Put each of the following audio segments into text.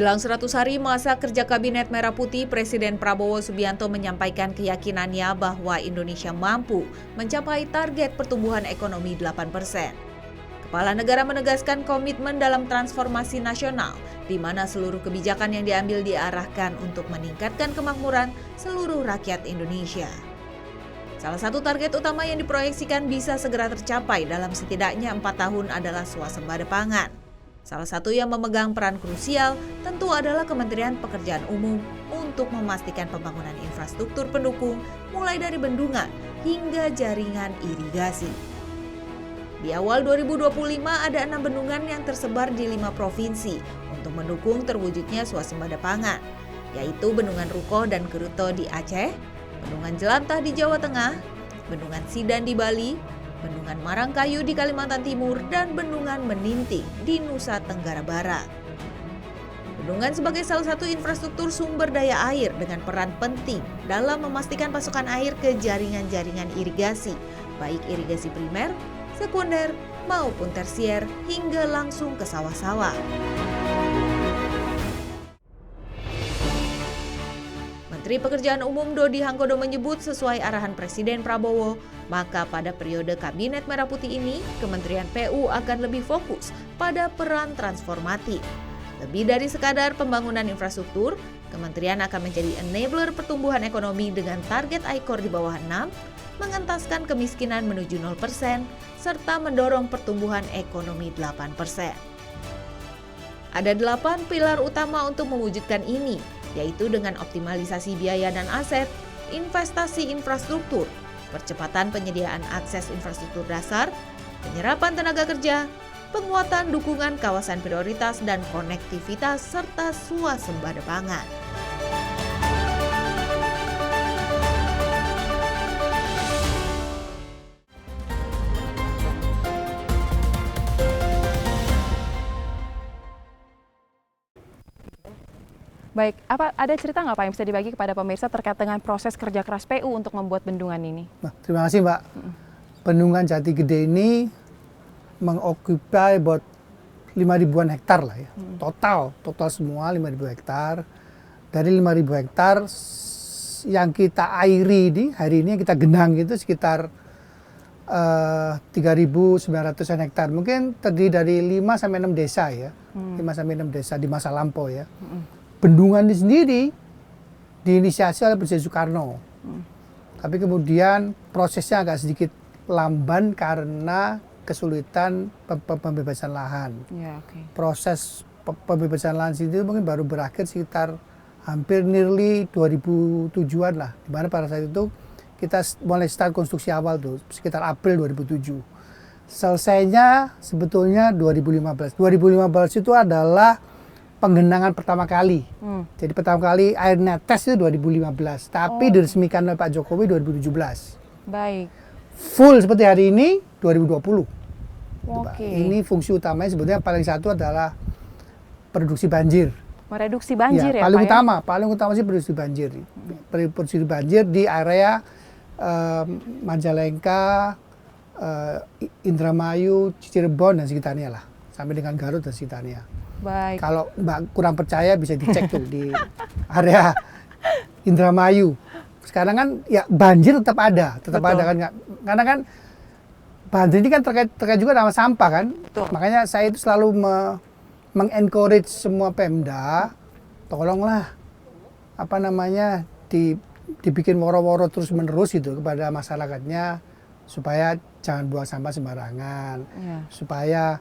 Jelang 100 hari masa kerja Kabinet Merah Putih, Presiden Prabowo Subianto menyampaikan keyakinannya bahwa Indonesia mampu mencapai target pertumbuhan ekonomi 8%. Kepala negara menegaskan komitmen dalam transformasi nasional, di mana seluruh kebijakan yang diambil diarahkan untuk meningkatkan kemakmuran seluruh rakyat Indonesia. Salah satu target utama yang diproyeksikan bisa segera tercapai dalam setidaknya 4 tahun adalah swasembada pangan. Salah satu yang memegang peran krusial tentu adalah Kementerian Pekerjaan Umum untuk memastikan pembangunan infrastruktur pendukung mulai dari bendungan hingga jaringan irigasi. Di awal 2025 ada 6 bendungan yang tersebar di 5 provinsi untuk mendukung terwujudnya swasembada pangan, yaitu Bendungan Rukoh dan Keruto di Aceh, Bendungan Jelantah di Jawa Tengah, Bendungan Sidan di Bali, Bendungan Marangkayu di Kalimantan Timur, dan Bendungan Meninting di Nusa Tenggara Barat. Bendungan sebagai salah satu infrastruktur sumber daya air dengan peran penting dalam memastikan pasokan air ke jaringan-jaringan irigasi, baik irigasi primer, sekunder, maupun tersier hingga langsung ke sawah-sawah. Menteri Pekerjaan Umum Dodi Hanggodo menyebut sesuai arahan Presiden Prabowo, maka pada periode Kabinet Merah Putih ini, Kementerian PU akan lebih fokus pada peran transformatif. Lebih dari sekadar pembangunan infrastruktur, Kementerian akan menjadi enabler pertumbuhan ekonomi dengan target ICOR di bawah 6, mengentaskan kemiskinan menuju 0%, serta mendorong pertumbuhan ekonomi 8%. Ada 8 pilar utama untuk mewujudkan ini, yaitu dengan optimalisasi biaya dan aset, investasi infrastruktur, percepatan penyediaan akses infrastruktur dasar, penyerapan tenaga kerja, penguatan dukungan kawasan prioritas dan konektivitas, serta swasembada pangan. Baik, ada cerita nggak Pak yang bisa dibagi kepada pemirsa terkait dengan proses kerja keras PU untuk membuat bendungan ini? Nah, terima kasih Mbak. Bendungan Jati Gede ini mengokupai buat 5.000-an hektar lah ya. Total semua 5.000 hektar. Dari 5.000 hektar yang kita airi di hari ini, yang kita genang itu sekitar 3.900-an hektar. Mungkin terdiri dari 5-6 desa ya. 5-6 desa di masa lampau ya. Bendungan ini sendiri diinisiasi oleh Presiden Soekarno. Tapi kemudian prosesnya agak sedikit lamban karena kesulitan pembebasan lahan. Proses pembebasan lahan itu mungkin baru berakhir sekitar hampir nearly 2007-an lah. Di mana pada saat itu kita mulai start konstruksi awal tuh sekitar April 2007. Selesainya sebetulnya 2015. 2015 itu adalah penggenangan pertama kali. Jadi pertama kali air netes itu 2015, tapi diresmikan oleh Pak Jokowi 2017. Baik. Full seperti hari ini 2020. Ini fungsi utamanya sebetulnya paling satu adalah produksi banjir. Mereduksi banjir ya, paling Pak utama, paling utama sih produksi banjir. Produksi banjir di area Majalengka, Indramayu, Cirebon dan sekitarnya lah, sampai dengan Garut dan sekitarnya. Baik. Kalau Mbak kurang percaya bisa dicek tuh di area Indramayu. Sekarang kan ya banjir tetap ada kan, karena kan banjir ini kan terkait juga sama sampah kan. Betul. Makanya saya itu selalu mengencourage semua Pemda, tolonglah dibikin woro-woro terus menerus gitu kepada masyarakatnya supaya jangan buang sampah sembarangan, supaya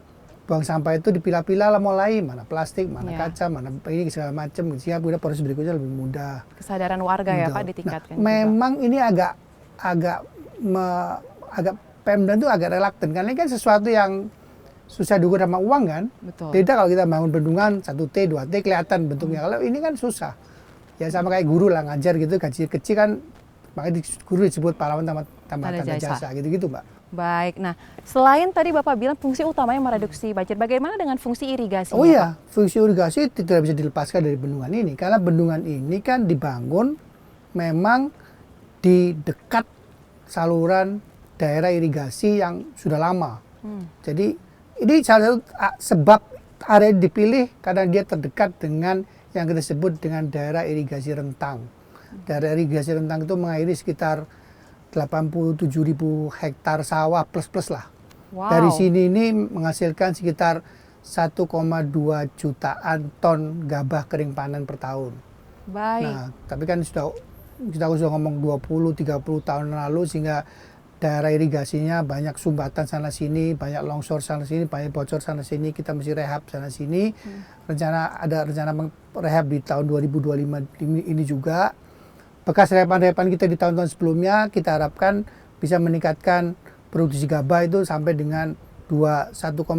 buang sampah itu dipilah-pilah lah, mulai mana plastik, mana kaca, mana ini segala macam, sehingga kemudian proses berikutnya lebih mudah. Kesadaran warga ya Pak ditingkatkan. Memang ini agak Pemda itu agak reluctant karena ini kan sesuatu yang susah diukur sama uang kan. Betul. Beda kalau kita bangun bendungan 1T, 2T kelihatan bentuknya. Kalau ini kan susah. Ya sama kayak guru lah ngajar gitu, gaji kecil kan, makanya guru disebut pahlawan tambah tanda jasa gitu-gitu Mbak. Baik, nah selain tadi Bapak bilang fungsi utamanya mereduksi banjir, bagaimana dengan fungsi irigasi? Oh iya, fungsi irigasi tidak bisa dilepaskan dari bendungan ini, karena bendungan ini kan dibangun memang di dekat saluran daerah irigasi yang sudah lama. Jadi ini salah satu sebab area dipilih karena dia terdekat dengan yang kita sebut dengan daerah irigasi rentang. Daerah irigasi rentang itu mengairi sekitar 87.000 hektar sawah plus-plus lah. Wow. Dari sini ini menghasilkan sekitar 1,2 jutaan ton gabah kering panen per tahun. Baik. Nah, tapi kan kita sudah ngomong 20-30 tahun lalu, sehingga daerah irigasinya banyak sumbatan sana sini, banyak longsor sana sini, banyak bocor sana sini, kita mesti rehab sana sini. Ada rencana rehab di tahun 2025 ini juga. Bekas rehaban-rehaban kita di tahun-tahun sebelumnya, kita harapkan bisa meningkatkan produksi gabah itu sampai dengan 1,9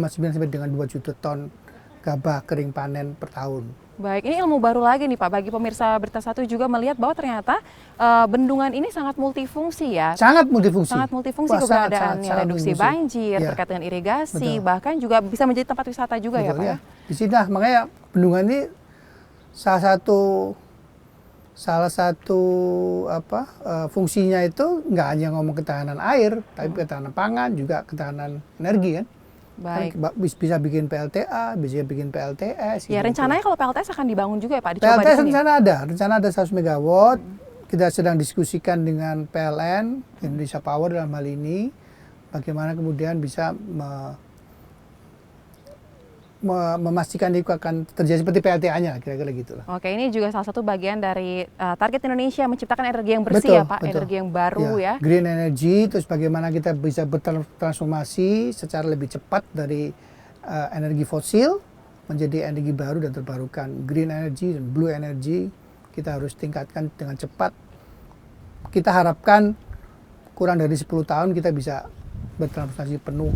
sampai dengan 2 juta ton gabah kering panen per tahun. Baik, ini ilmu baru lagi nih Pak, bagi pemirsa Berita Satu juga melihat bahwa ternyata bendungan ini sangat multifungsi ya. Sangat multifungsi. Sangat multifungsi, Wah, keberadaannya, sangat reduksi multifungsi. banjir, Ya. terkait dengan irigasi, Betul. bahkan juga bisa menjadi tempat wisata juga ya Betul, Pak ya. Di sini makanya bendungan ini salah satu fungsinya itu nggak hanya ngomong ketahanan air, tapi ketahanan pangan, juga ketahanan energi kan. Baik. Kan bisa bikin PLTA, bisa bikin PLTS. Ya, gitu. rencananya kalau PLTS akan dibangun juga ya Pak, dicoba di PLTS sini. rencana ada 100 megawatt. Kita sedang diskusikan dengan PLN, Indonesia Power dalam hal ini, bagaimana kemudian bisa memastikan itu akan terjadi seperti PLTA-nya, kira-kira gitu lah. Oke, ini juga salah satu bagian dari target Indonesia menciptakan energi yang bersih ya Pak, energi yang baru ya. Green energy, terus bagaimana kita bisa bertransformasi secara lebih cepat dari energi fosil menjadi energi baru dan terbarukan. Green energy dan blue energy kita harus tingkatkan dengan cepat. Kita harapkan kurang dari 10 tahun kita bisa bertransformasi penuh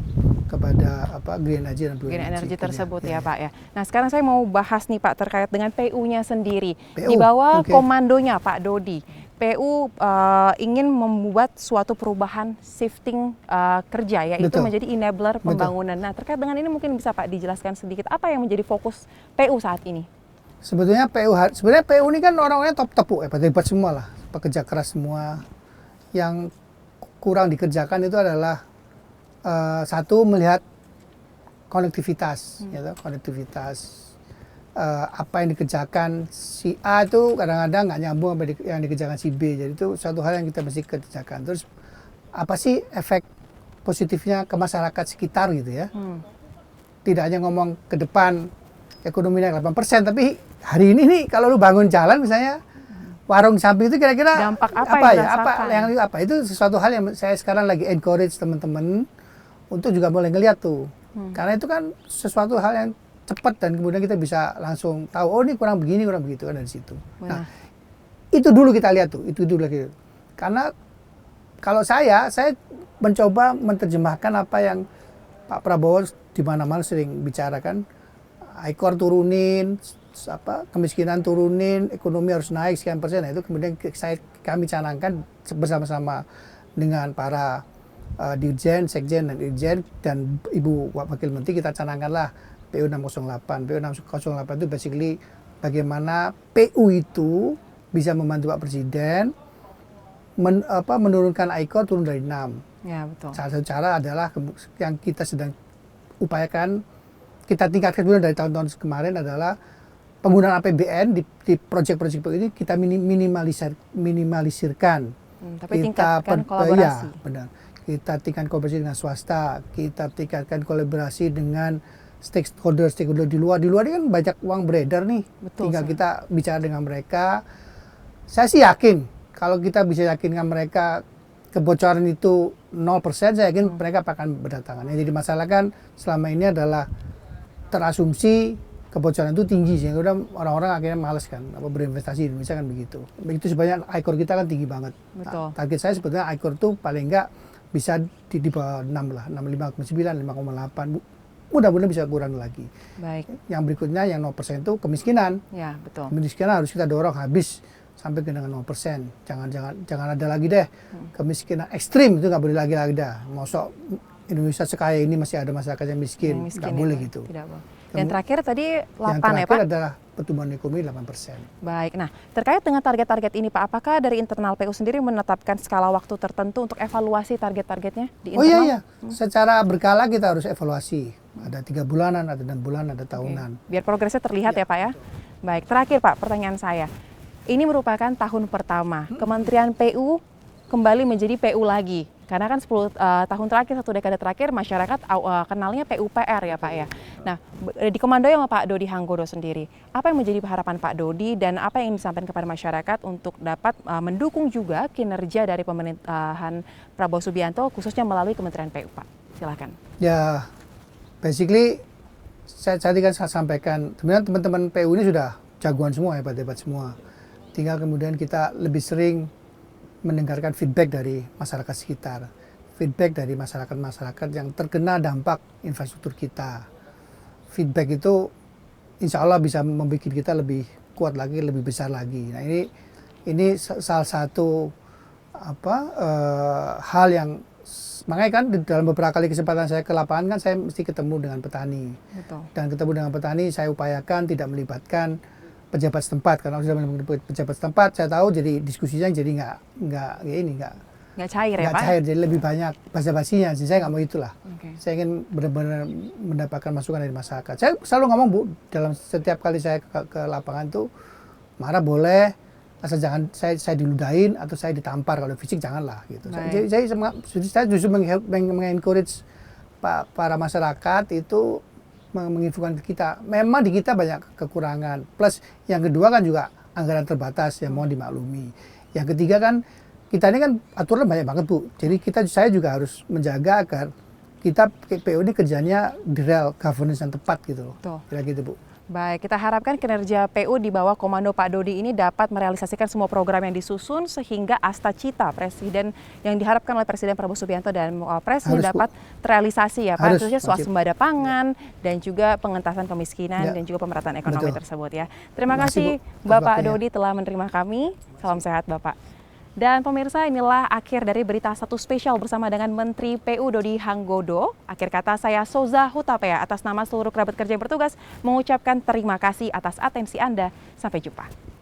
kepada green energy dan blue Green energy tersebut ya. Pak ya. Nah, sekarang saya mau bahas nih Pak terkait dengan PU-nya sendiri. PU, Di bawah oke. komandonya Pak Dodi, PU ingin membuat suatu perubahan shifting kerja, yaitu Betul. menjadi enabler pembangunan. Nah, terkait dengan ini mungkin bisa Pak dijelaskan sedikit apa yang menjadi fokus PU saat ini? Sebenarnya PU ini kan orang-orangnya top-top hebat semua lah, pekerja keras semua. Yang kurang dikerjakan itu adalah satu, melihat konektivitas, apa yang dikerjakan si A itu kadang-kadang nggak nyambung sama yang dikerjakan si B. Jadi itu suatu hal yang kita mesti kerjakan. Terus apa sih efek positifnya ke masyarakat sekitar gitu ya? Tidak hanya ngomong ke depan ekonomi naik 8%, tapi hari ini nih kalau lu bangun jalan misalnya warung samping itu kira-kira Dampak apa yang dirasakan? itu sesuatu hal yang saya sekarang lagi encourage teman-teman untuk juga mulai ngeliat tuh. Karena itu kan sesuatu hal yang cepat dan kemudian kita bisa langsung tahu, oh ini kurang begini, kurang begitu kan dari situ. Nah, itu dulu kita lihat tuh, itu dulu lagi. Karena kalau saya mencoba menerjemahkan apa yang Pak Prabowo di mana-mana sering bicarakan, ICOR turunin, kemiskinan turunin, ekonomi harus naik sekian persen. Nah, itu kemudian kami canangkan bersama-sama dengan para Dirjen, Sekjen, dan Irjen, dan Ibu Wakil Menteri, kita canangkanlah PU 608. PU 608 itu basically bagaimana PU itu bisa membantu Pak Presiden menurunkan ICOR turun dari 6. Ya, betul. Salah satu cara adalah yang kita sedang upayakan, kita tingkatkan kemudian dari tahun-tahun kemarin adalah penggunaan APBN di proyek-proyek ini kita minimalisirkan. Tapi tingkatkan kolaborasi. Ya, benar. Kita tingkatkan kolaborasi dengan swasta, kita tingkatkan kolaborasi dengan stakeholder di luar. Di luar ini kan banyak uang beredar nih. Betul, Tinggal kita bicara dengan mereka. Saya sih yakin kalau kita bisa yakinkan mereka kebocoran itu 0%, saya yakin mereka akan berdatangan. Yang jadi masalah kan selama ini adalah terasumsi kebocoran itu tinggi, sehingga udah orang-orang akhirnya males kan berinvestasi di Indonesia kan begitu. Begitu sebenarnya ICOR kita kan tinggi banget. Betul. Nah, target saya sebetulnya ICOR itu paling enggak bisa di bawah 6 lah, 5,9, 5,8. Mudah-mudahan bisa kurang lagi. Baik. Yang berikutnya yang 0% itu kemiskinan. Ya, betul. Kemiskinan harus kita dorong habis sampai ke dengan 0%. Jangan ada lagi deh kemiskinan ekstrim, itu nggak boleh lagi dah. Mosok Indonesia sekaya ini masih ada masyarakat yang miskin, nggak boleh gitu. Tidak boleh. Yang terakhir tadi 8 yang ya Pak? terakhir adalah pertumbuhan ekonomi 8%. Baik, nah terkait dengan target-target ini Pak, apakah dari internal PU sendiri menetapkan skala waktu tertentu untuk evaluasi target-targetnya di internal? Oh iya, secara berkala kita harus evaluasi. Ada 3 bulanan, ada 6 bulan, ada tahunan. Biar progresnya terlihat ya Pak ya. Baik, terakhir Pak, pertanyaan saya. Ini merupakan tahun pertama Kementerian PU kembali menjadi PU lagi. Karena kan 10 tahun terakhir, 1 dekade terakhir masyarakat kenalnya PUPR ya Pak ya. Nah, di Komando yang Pak Dodi Hanggodo sendiri, apa yang menjadi harapan Pak Dodi dan apa yang ingin disampaikan kepada masyarakat untuk dapat mendukung juga kinerja dari pemerintahan Prabowo Subianto khususnya melalui Kementerian PU Pak? Silakan. Ya, basically saya tadi kan saya sampaikan, sebenarnya teman-teman PU ini sudah jagoan semua, hebat-hebat semua. Tinggal kemudian kita lebih sering mendengarkan feedback dari masyarakat sekitar, feedback dari masyarakat-masyarakat yang terkena dampak infrastruktur kita. Feedback itu insya Allah bisa membuat kita lebih kuat lagi, lebih besar lagi. Nah ini salah satu hal yang makanya kan dalam beberapa kali kesempatan saya ke lapangan kan saya mesti ketemu dengan petani. Betul. Dan ketemu dengan petani saya upayakan tidak melibatkan pejabat setempat, karena sudah menemukan pejabat setempat saya tahu jadi diskusinya jadi nggak cair ya Pak? Cair, jadi lebih banyak basa-basinya. Saya nggak mau itulah. Okay. Saya ingin benar-benar mendapatkan masukan dari masyarakat. Saya selalu ngomong Bu, dalam setiap kali saya ke lapangan tuh marah boleh, asal jangan saya diludahin atau saya ditampar, kalau fisik janganlah gitu. Saya justru mengencourage para masyarakat itu menginfokan ke kita. Memang di kita banyak kekurangan. Plus yang kedua kan juga anggaran terbatas yang mohon dimaklumi. Yang ketiga kan kita ini kan aturan banyak banget Bu. Jadi saya juga harus menjaga agar kita PU ini kerjanya di real governance yang tepat gitu loh. Kira gitu Bu. Baik, kita harapkan kinerja PU di bawah komando Pak Dodi ini dapat merealisasikan semua program yang disusun sehingga asta cita Presiden yang diharapkan oleh Presiden Prabowo Subianto dan Presiden dapat terrealisasi ya Pak, khususnya swasembada pangan dan juga pengentasan kemiskinan dan juga pemerataan ekonomi tersebut ya. Terima kasih Bapak Dodi telah menerima kami. Salam sehat Bapak. Dan pemirsa, inilah akhir dari berita satu spesial bersama dengan Menteri PU Dodi Hanggodo. Akhir kata saya Soza Hutapea atas nama seluruh kerabat kerja yang bertugas mengucapkan terima kasih atas atensi Anda. Sampai jumpa.